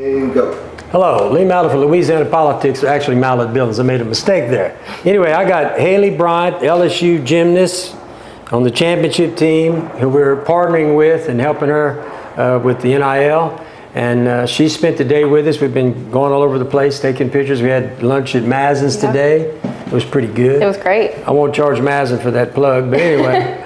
And go. Hello, Lee Mallett for Louisiana Politics, or actually Mallett Buildings. I made a mistake there. Anyway, I got Haley Bryant, LSU gymnast, on the championship team, who we're partnering with and helping her with the NIL. And she spent the day with us. We've been going all over the place, taking pictures. We had lunch at Mazin's today. It was pretty good. It was great. I won't charge Mazin for that plug, but anyway.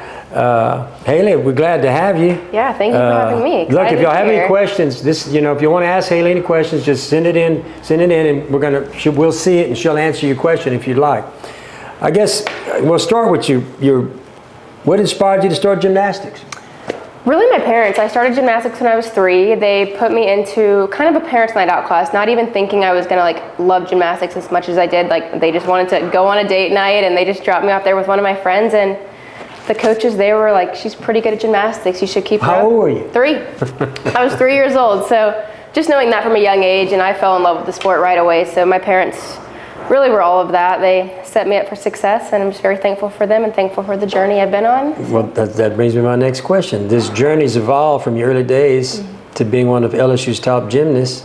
Haley, we're glad to have you. Yeah, thank you for having me. Look, if y'all have any questions, if you want to ask Haley any questions, just send it in, and we'll see it, and she'll answer your question if you'd like. I guess we'll start with what inspired you to start gymnastics? Really, my parents. I started gymnastics when I was 3. They put me into kind of a parents' night out class, not even thinking I was gonna love gymnastics as much as I did. They just wanted to go on a date night, and they just dropped me off there with one of my friends, and the coaches, they were like, she's pretty good at gymnastics. You should keep her up. How old were you? 3. I was 3 years old. So just knowing that from a young age, and I fell in love with the sport right away. So my parents really were all of that. They set me up for success, and I'm just very thankful for them and thankful for the journey I've been on. Well, that brings me to my next question. This journey's evolved from your early days to being one of LSU's top gymnasts.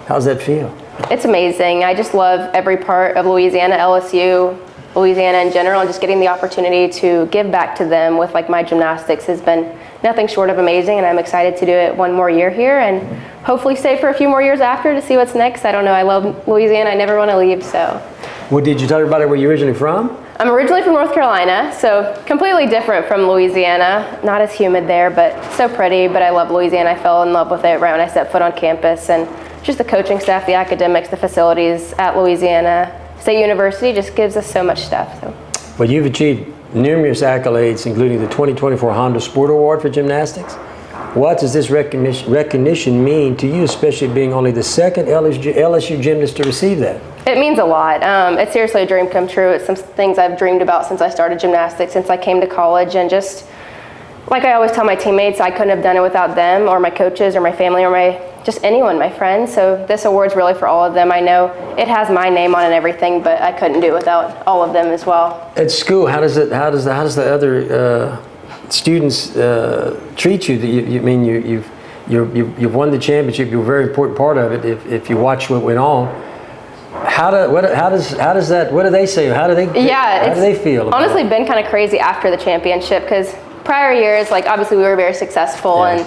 How's that feel? It's amazing. I just love every part of Louisiana, LSU, Louisiana in general, and just getting the opportunity to give back to them with my gymnastics has been nothing short of amazing, and I'm excited to do it one more year here and hopefully stay for a few more years after to see what's next. I don't know. I love Louisiana. I never want to leave. So. Well, did you tell everybody where you're originally from? I'm originally from North Carolina, so completely different from Louisiana. Not as humid there, but so pretty. But I love Louisiana. I fell in love with it right when I stepped foot on campus, and just the coaching staff, the academics, the facilities at Louisiana State University just gives us so much stuff. So. Well, you've achieved numerous accolades, including the 2024 Honda Sport Award for gymnastics. What does this recognition mean to you, especially being only the second LSU gymnast to receive that? It means a lot. It's seriously a dream come true. It's some things I've dreamed about since I started gymnastics, since I came to college, and just like I always tell my teammates, I couldn't have done it without them or my coaches or my family or just anyone, my friends. So this award's really for all of them. I know it has my name on it and everything, but I couldn't do it without all of them as well. At school, how does the other students treat you? You've won the championship. You're a very important part of it. If you watch what went on, what do they say? How do they feel? Honestly, been kind of crazy after the championship, because prior years, obviously we were very successful, and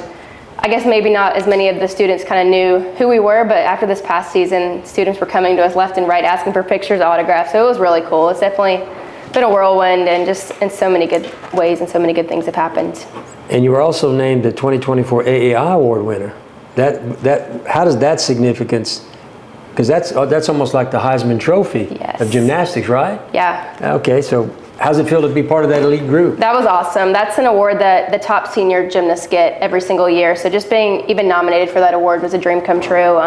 I guess maybe not as many of the students kind of knew who we were, but after this past season, students were coming to us left and right asking for pictures, autographs, so it was really cool. It's definitely been a whirlwind, and just in so many good ways and so many good things have happened. And you were also named the 2024 AAI Award winner. How does that significance, because that's almost like the Heisman Trophy of gymnastics, right? Yeah. Okay, so how's it feel to be part of that elite group? That was awesome. That's an award that the top senior gymnasts get every single year. So just being even nominated for that award was a dream come true.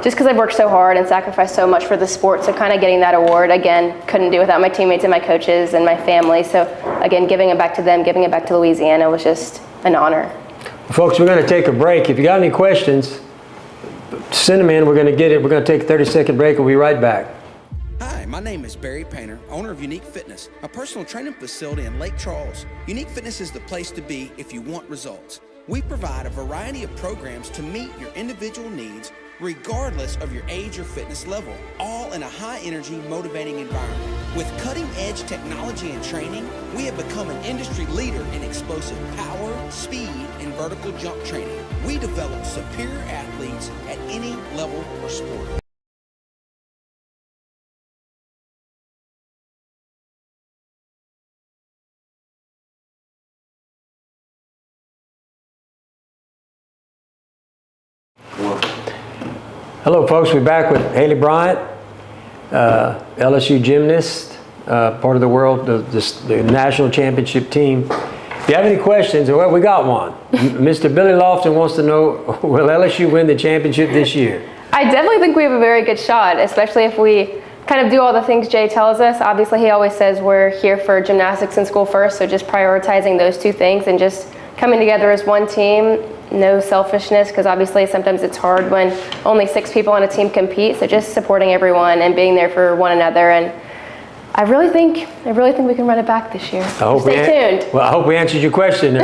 Just because I've worked so hard and sacrificed so much for the sport, so kind of getting that award, again, couldn't do without my teammates and my coaches and my family. So again, giving it back to them, giving it back to Louisiana was just an honor. Folks, we're going to take a break. If you got any questions, send them in. We're going to get it. We're going to take a 30-second break. We'll be right back. Hi, my name is Barry Painter, owner of Unique Fitness, a personal training facility in Lake Charles. Unique Fitness is the place to be if you want results. We provide a variety of programs to meet your individual needs, regardless of your age or fitness level, all in a high-energy, motivating environment. With cutting-edge technology and training, we have become an industry leader in explosive power, speed, and vertical jump training. We develop superior athletes at any level or sport. Hello, folks. We're back with Haley Bryant, LSU gymnast, part of the national championship team. If you have any questions, well, we got one. Mr. Billy Lofton wants to know, will LSU win the championship this year? I definitely think we have a very good shot, especially if we kind of do all the things Jay tells us. Obviously, he always says we're here for gymnastics and school first, so just prioritizing those two things and just coming together as one team. No selfishness, because obviously sometimes it's hard when only 6 people on a team compete. So just supporting everyone and being there for one another. And I really think we can run it back this year. Stay tuned. Well, I hope we answered your question.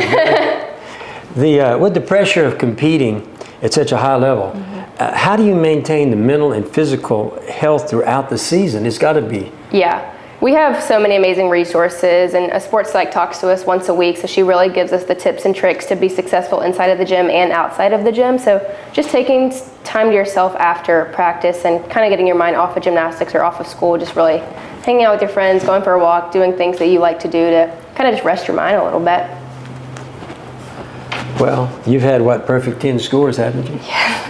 With the pressure of competing, at such a high level. How do you maintain the mental and physical health throughout the season? It's got to be. Yeah. We have so many amazing resources, and a sports psych talks to us once a week, so she really gives us the tips and tricks to be successful inside of the gym and outside of the gym. So just taking time to yourself after practice and kind of getting your mind off of gymnastics or off of school, just really hanging out with your friends, going for a walk, doing things that you like to do to kind of just rest your mind a little bit. Well, you've had, what, perfect 10 scores, haven't you? Yeah.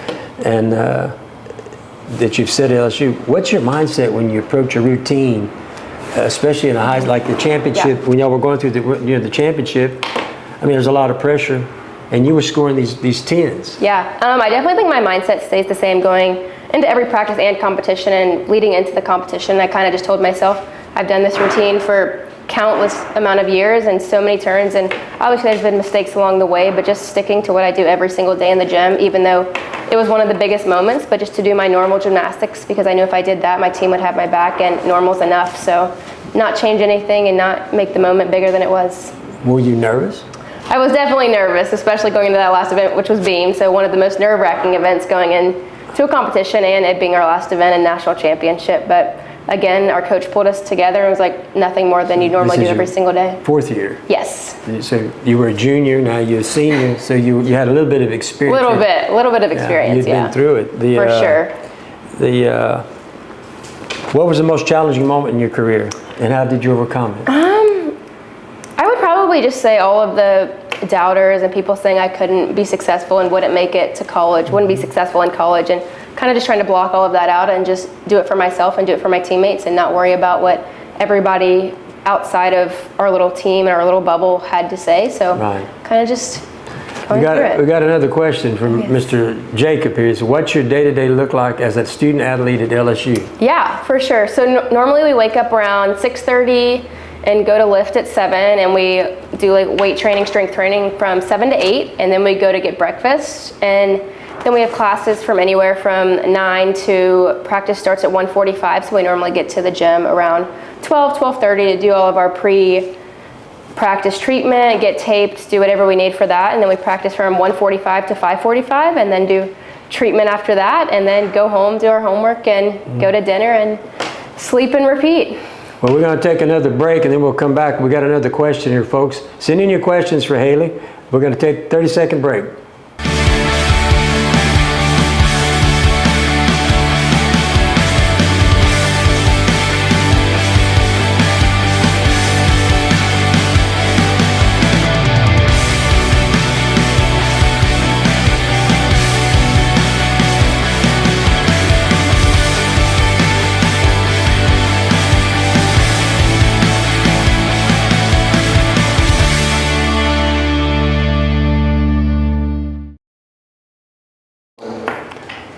And that you've said at LSU. What's your mindset when you approach a routine, especially in a high, like the championship, when y'all were going through the championship? I mean, there's a lot of pressure, and you were scoring these 10s. Yeah, I definitely think my mindset stays the same going into every practice and competition, and leading into the competition. I kind of just told myself, I've done this routine for countless amount of years and so many turns, and obviously there's been mistakes along the way, but just sticking to what I do every single day in the gym, even though it was one of the biggest moments, but just to do my normal gymnastics, because I knew if I did that, my team would have my back, and normal's enough. So not change anything and not make the moment bigger than it was. Were you nervous? I was definitely nervous, especially going into that last event, which was Beam, so one of the most nerve-wracking events going into a competition, and it being our last event and national championship. But again, our coach pulled us together and was like, nothing more than you normally do every single day. 4th year? Yes. So you were a junior, now you're a senior, so you had a little bit of experience. A little bit of experience, You've been through it. For sure. What was the most challenging moment in your career, and how did you overcome it? I would probably just say all of the doubters and people saying I couldn't be successful and wouldn't make it to college, wouldn't be successful in college, and kind of just trying to block all of that out and just do it for myself and do it for my teammates and not worry about what everybody outside of our little team and our little bubble had to say. So kind of just going through it. We got another question from Mr. Jacob here. So what's your day-to-day look like as a student athlete at LSU? Yeah, for sure. So normally we wake up around 6:30 and go to lift at 7, and we do like weight training, strength training from 7 to 8, and then we go to get breakfast, and then we have classes from anywhere from 9 to practice starts at 1:45, so we normally get to the gym around 12:30 to do all of our pre-practice treatment, get taped, do whatever we need for that, and then we practice from 1:45 to 5:45, and then do treatment after that, and then go home, do our homework, and go to dinner and sleep and repeat. Well, we're going to take another break, and then we'll come back. We got another question here, folks. Send in your questions for Haley. We're going to take a 30-second break.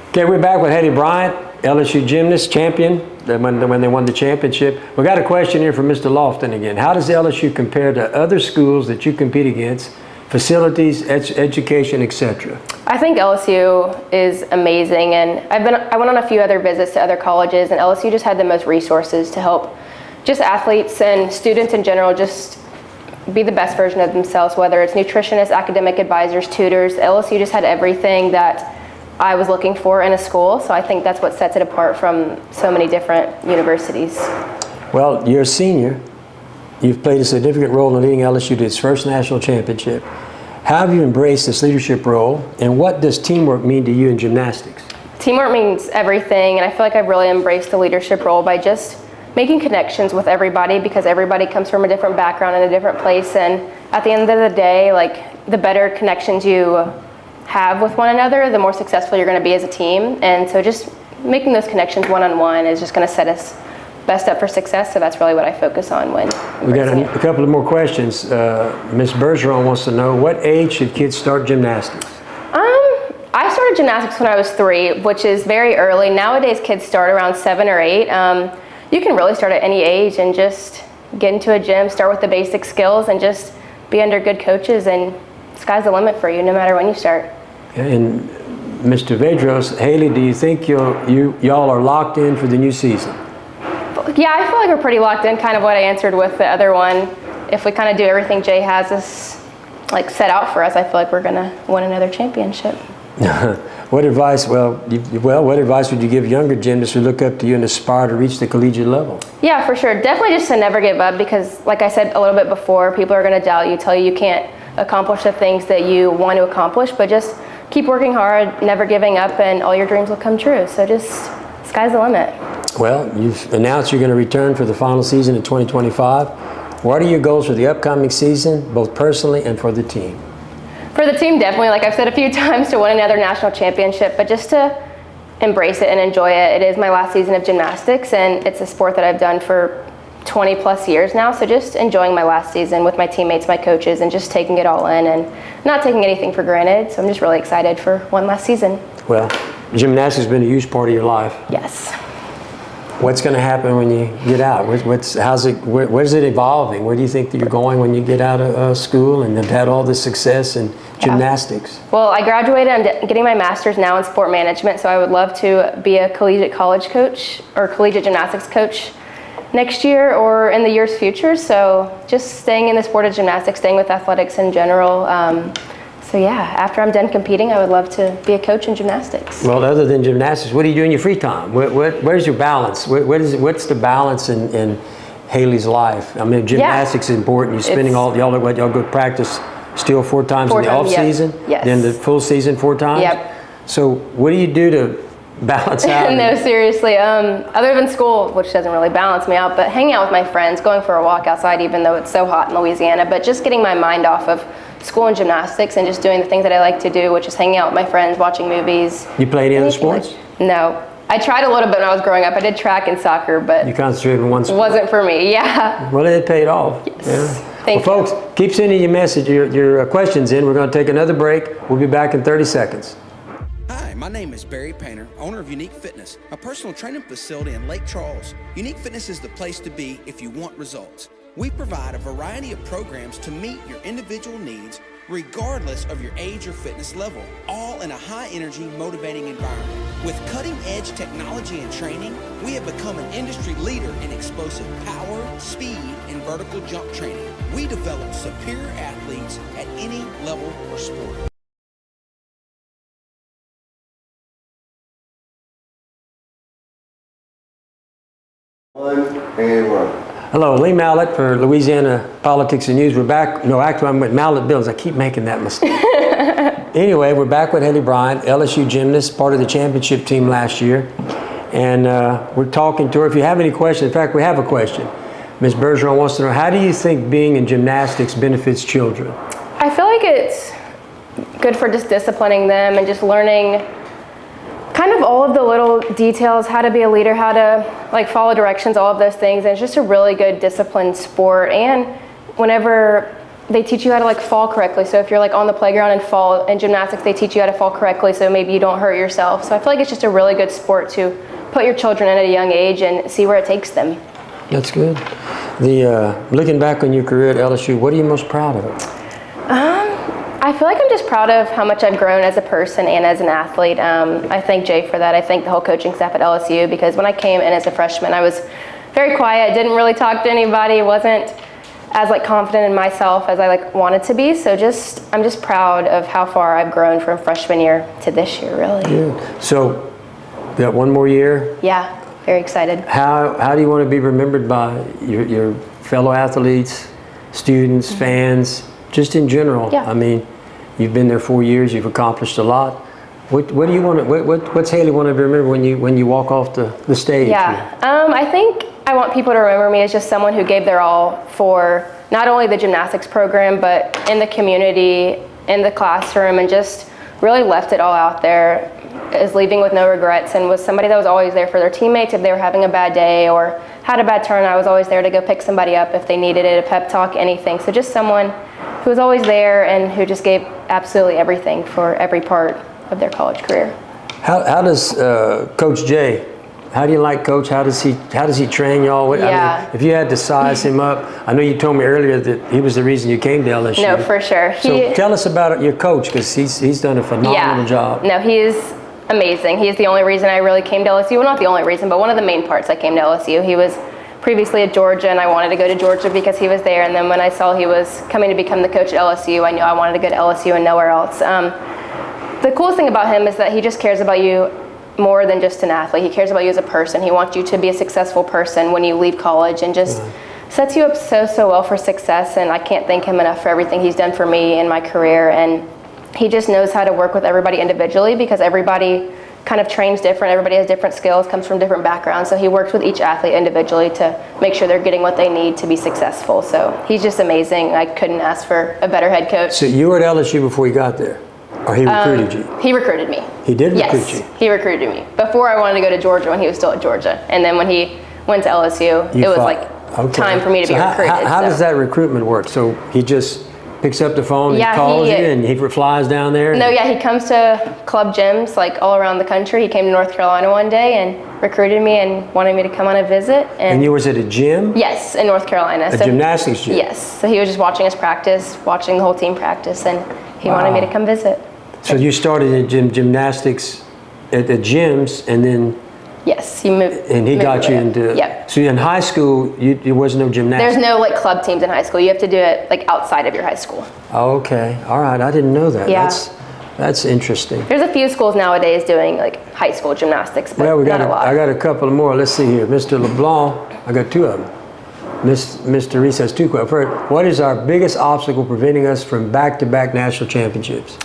Okay, we're back with Haley Bryant, LSU gymnast, champion, when they won the championship. We got a question here from Mr. Lofton again. How does LSU compare to other schools that you compete against? Facilities, education, etc. I think LSU is amazing, and I went on a few other visits to other colleges, and LSU just had the most resources to help just athletes and students in general just be the best version of themselves, whether it's nutritionists, academic advisors, tutors. LSU just had everything that I was looking for in a school, so I think that's what sets it apart from so many different universities. Well, you're a senior. You've played a significant role in leading LSU to its first national championship. How have you embraced this leadership role, and what does teamwork mean to you in gymnastics? Teamwork means everything, and I feel like I've really embraced the leadership role by just making connections with everybody, because everybody comes from a different background and a different place, and at the end of the day, like, the better connections you have with one another, the more successful you're going to be as a team. And so just making those connections one-on-one is just going to set us best up for success. So that's really what I focus on when we got a couple of more questions. Ms. Bergeron wants to know, what age should kids start gymnastics? I started gymnastics when I was 3, which is very early. Nowadays kids start around 7 or 8. You can really start at any age and just get into a gym, start with the basic skills, and just be under good coaches, and sky's the limit for you no matter when you start. And Mr. Vedros, Haley, do you think y'all are locked in for the new season? Yeah, I feel like we're pretty locked in, kind of what I answered with the other one. If we kind of do everything Jay has us like set out for us, I feel like we're gonna win another championship. What advice? What advice would you give younger gymnasts who look up to you and aspire to reach the collegiate level? Yeah, for sure. Definitely just to never give up, because like I said a little bit before, people are going to doubt you, tell you you can't accomplish the things that you want to accomplish, but just keep working hard, never giving up, and all your dreams will come true. So just, sky's the limit. Well, you've announced you're going to return for the final season in 2025. What are your goals for the upcoming season, both personally and for the team? For the team, definitely, like I've said a few times, to win another national championship, but just to embrace it and enjoy it. It is my last season of gymnastics, and it's a sport that I've done for 20 plus years now, so just enjoying my last season with my teammates, my coaches, and just taking it all in and not taking anything for granted. So I'm just really excited for one last season. Well, gymnastics has been a huge part of your life. Yes. What's going to happen when you get out? Where's it evolving? Where do you think that you're going when you get out of school and have had all this success in gymnastics? Well, I graduated. I'm getting my master's now in sport management, so I would love to be a collegiate college coach or collegiate gymnastics coach next year or in the year's future. So just staying in the sport of gymnastics, staying with athletics in general. So yeah, after I'm done competing, I would love to be a coach in gymnastics. Well, other than gymnastics, what do you do in your free time? Where's your balance? What's the balance in Haley's life? I mean, gymnastics is important. You're spending y'all go practice still 4 times in the off season? Yes. Then the full season 4 times? Yep. So what do you do to balance out? No, seriously. Other than school, which doesn't really balance me out, but hanging out with my friends, going for a walk outside, even though it's so hot in Louisiana, but just getting my mind off of school and gymnastics and just doing the things that I like to do, which is hanging out with my friends, watching movies. You play any other sports? No. I tried a little bit when I was growing up. I did track and soccer, but you concentrated on one sport. Wasn't for me, yeah. Well, it paid off. Yes. Yeah. Thank well, you. folks, keep sending your questions in. We're going to take another break. We'll be back in 30 seconds. Hi, my name is Barry Painter, owner of Unique Fitness, a personal training facility in Lake Charles. Unique Fitness is the place to be if you want results. We provide a variety of programs to meet your individual needs, regardless of your age or fitness level, all in a high-energy, motivating environment. With cutting-edge technology and training, we have become an industry leader in explosive power, speed, and vertical jump training. We develop superior athletes at any level or sport. Hello, Lee Mallett for Louisiana Politics and News. We're back. No, actually, I'm with Mallett Buildings. I keep making that mistake. Anyway, we're back with Haley Bryant, LSU gymnast, part of the championship team last year. And we're talking to her. If you have any questions, in fact, we have a question. Ms. Bergeron wants to know, how do you think being in gymnastics benefits children? I feel like it's good for just disciplining them and just learning kind of all of the little details, how to be a leader, how to like follow directions, all of those things. And it's just a really good disciplined sport. And whenever they teach you how to like fall correctly. So if you're like on the playground and fall in gymnastics, they teach you how to fall correctly so maybe you don't hurt yourself. So I feel like it's just a really good sport to put your children in at a young age and see where it takes them. That's good. Looking back on your career at LSU, what are you most proud of? I feel like I'm just proud of how much I've grown as a person and as an athlete. I thank Jay for that. I thank the whole coaching staff at LSU, because when I came in as a freshman, I was very quiet, didn't really talk to anybody, wasn't as like confident in myself as I like wanted to be. So I'm just proud of how far I've grown from freshman year to this year, really. Yeah. So, you got one more year? Yeah, very excited. How do you want to be remembered by your fellow athletes, students, fans, just in general? Yeah. I mean, you've been there 4 years. You've accomplished a lot. What do you want to? What's Haley want to be remembered when you walk off the stage? Yeah, I think I want people to remember me as just someone who gave their all for not only the gymnastics program, but in the community, in the classroom, and just really left it all out there, is leaving with no regrets, and was somebody that was always there for their teammates if they were having a bad day or had a bad turn. I was always there to go pick somebody up if they needed it, a pep talk, anything. So just someone who was always there and who just gave absolutely everything for every part of their college career. How does Coach Jay? How do you like Coach? How does he train y'all? Yeah. I mean, if you had to size him up, I know you told me earlier that he was the reason you came to LSU. No, for sure. So tell us about your coach, because he's done a phenomenal job. No, he is amazing. He is the only reason I really came to LSU. Well, not the only reason, but one of the main parts I came to LSU. He was previously at Georgia, and I wanted to go to Georgia because he was there. And then when I saw he was coming to become the coach at LSU, I knew I wanted to go to LSU and nowhere else. the coolest thing about him is that he just cares about you more than just an athlete. He cares about you as a person. He wants you to be a successful person when you leave college, and just sets you up so well for success. And I can't thank him enough for everything he's done for me in my career. And he just knows how to work with everybody individually, because everybody kind of trains different. Everybody has different skills, comes from different backgrounds. So he works with each athlete individually to make sure they're getting what they need to be successful. So he's just amazing. I couldn't ask for a better head coach. So you were at LSU before you got there? Or he recruited you? He recruited me. He did recruit you? Yes, he recruited me. Before I wanted to go to Georgia when he was still at Georgia. And then when he went to LSU, it was like time for me to be recruited. How does that recruitment work? So he just picks up the phone and calls you, and he flies down there? No, he comes to club gyms like all around the country. He came to North Carolina one day and recruited me and wanted me to come on a visit. And you was at a gym? Yes, in North Carolina. A gymnastics gym? Yes. So he was just watching us practice, watching the whole team practice, and he wanted me to come visit. So you started in gymnastics at the gyms, and then... Yes, he moved. And he got you into... Yep. So in high school, there was no gymnastics? There's no like club teams in high school. You have to do it like outside of your high school. Okay. All right. I didn't know that. Yeah. That's interesting. There's a few schools nowadays doing like high school gymnastics, but Well, not a lot. I got a couple more. Let's see here. Mr. LeBlanc, I got two of them. Mr. Reese has two questions. First, what is our biggest obstacle preventing us from back-to-back national championships?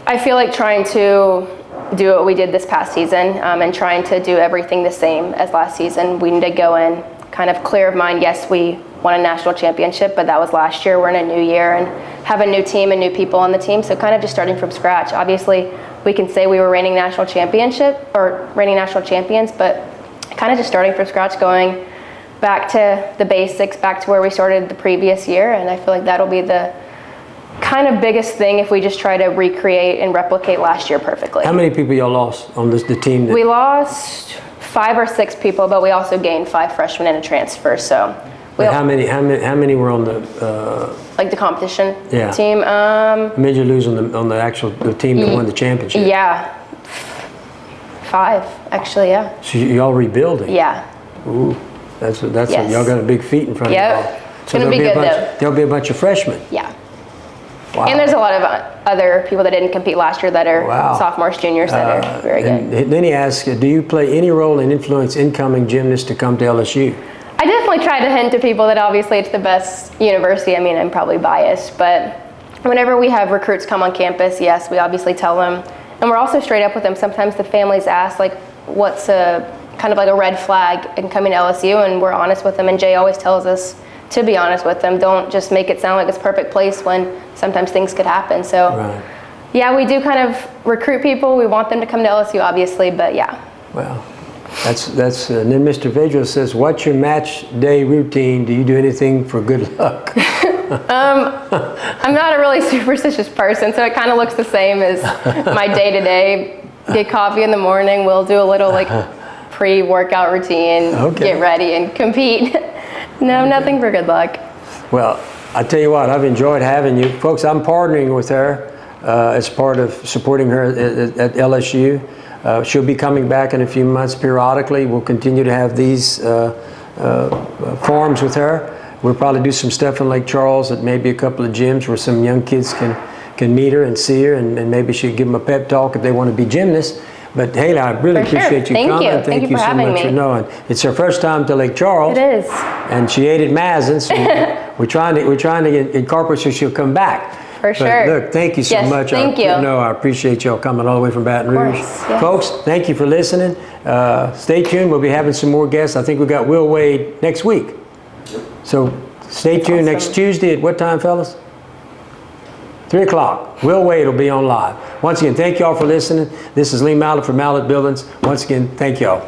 I feel like trying to do what we did this past season, and trying to do everything the same as last season. We need to go in kind of clear of mind. Yes, we won a national championship, but that was last year. We're in a new year and have a new team and new people on the team. So kind of just starting from scratch. Obviously, we can say we were reigning national champions, but kind of just starting from scratch, going back to the basics, back to where we started the previous year. And I feel like that'll be the kind of biggest thing if we just try to recreate and replicate last year perfectly. How many people y'all lost on the team? We lost 5 or 6 people, but we also gained 5 freshmen and a transfer. So how many were on the like the competition team? How many did you lose on the team that won the championship? Yeah, 5 actually. Yeah. So y'all rebuilding? Yeah. Ooh, that's y'all got a big feat in front of y'all. It's gonna be good though. There'll be a bunch of freshmen. Yeah. Wow. And there's a lot of other people that didn't compete last year that are sophomores, juniors that are very good. And then he asked, do you play any role in influence incoming gymnasts to come to LSU? I definitely try to hint to people that obviously it's the best university. I mean, I'm probably biased, but whenever we have recruits come on campus, yes, we obviously tell them. And we're also straight up with them. Sometimes the families ask, like, what's a kind of like a red flag in coming to LSU, and we're honest with them. And Jay always tells us to be honest with them. Don't just make it sound like it's a perfect place when sometimes things could happen. So, yeah, we do kind of recruit people. We want them to come to LSU, obviously, but yeah. Well, that's and then Mr. Vedra says, what's your match day routine? Do you do anything for good luck? I'm not a really superstitious person, so it kind of looks the same as my day-to-day. Get coffee in the morning. We'll do a little like pre-workout routine, get ready and compete. No, nothing for good luck. Well, I tell you what, I've enjoyed having you. Folks, I'm partnering with her as part of supporting her at LSU. She'll be coming back in a few months periodically. We'll continue to have these forums with her. We'll probably do some stuff in Lake Charles at maybe a couple of gyms where some young kids can meet her and see her, and maybe she'll give them a pep talk if they want to be gymnasts. But Haley, I really appreciate you coming. Thank you for so much me. for knowing. It's her first time to Lake Charles. It is. And she ate at Mazin, so we're trying to incorporate so she'll come back. For sure. Look, thank you so much. Thank you. No, I appreciate y'all coming all the way from Baton Rouge. Yes. Folks, thank you for listening. Stay tuned. We'll be having some more guests. I think we got Will Wade next week. So stay tuned next Tuesday at what time, fellas? 3 o'clock. Will Wade will be on live. Once again, thank y'all for listening. This is Lee Mallett from Mallett Buildings. Once again, thank y'all.